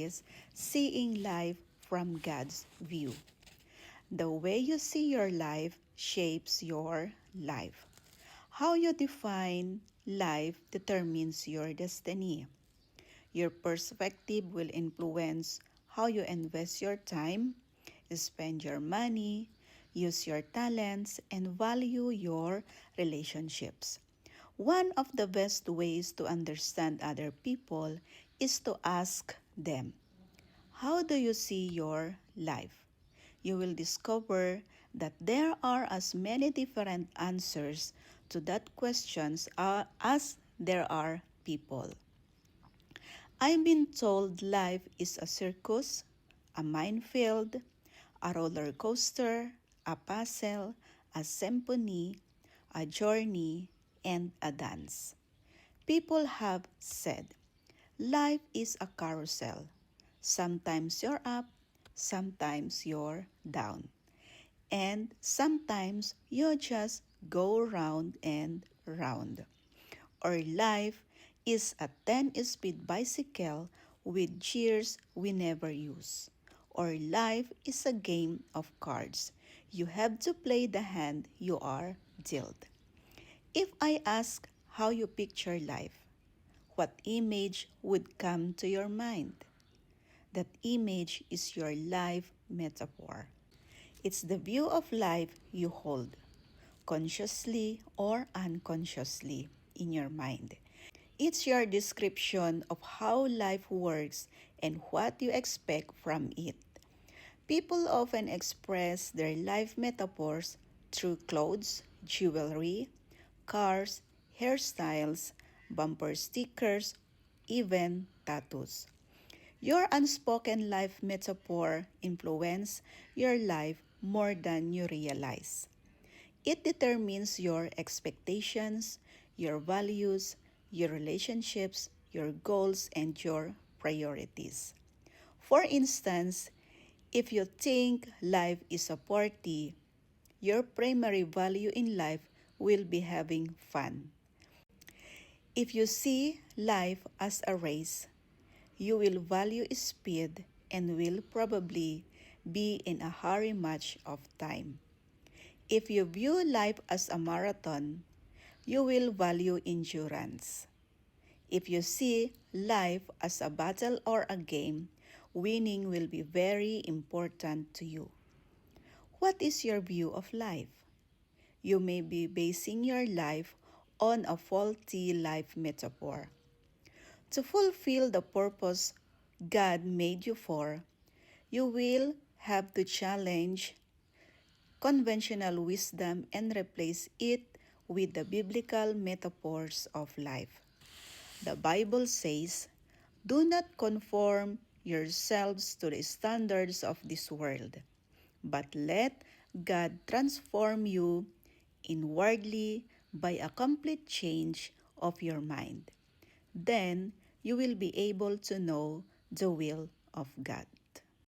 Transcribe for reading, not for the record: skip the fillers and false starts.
is seeing life from God's view. The way you see your life shapes your life. How you define life determines your destiny. Your perspective will influence how you invest your time, spend your money, use your talents, and value your relationships. One of the best ways to understand other people is to ask them, how do you see your life? You will discover that there are as many different answers to that questions as there are people. I've been told life is a circus, a minefield, a roller coaster, a puzzle, a symphony, a journey, and a dance. People have said, life is a carousel. Sometimes you're up, sometimes you're down. And sometimes you just go round and round. Or life is a 10-speed bicycle with gears we never use. Or life is a game of cards. You have to play the hand you are dealt. If I ask how you picture life, what image would come to your mind? That image is your life metaphor. It's the view of life you hold, consciously or unconsciously, in your mind. It's your description of how life works and what you expect from it. People often express their life metaphors through clothes, jewelry, cars, hairstyles, bumper stickers, even tattoos. Your unspoken life metaphor influences your life more than you realize. It determines your expectations, your values, your relationships, your goals, and your priorities. For instance, if you think life is a party, your primary value in life will be having fun. If you see life as a race, you will value speed and will probably be in a hurry much of time. If you view life as a marathon, you will value endurance. If you see life as a battle or a game, winning will be very important to you. What is your view of life? You may be basing your life on a faulty life metaphor. To fulfill the purpose God made you for, you will have to challenge conventional wisdom and replace it with the biblical metaphors of life. The Bible says, "Do not conform yourselves to the standards of this world, but let God transform you inwardly by a complete change of your mind. Then you will be able to know the will of God."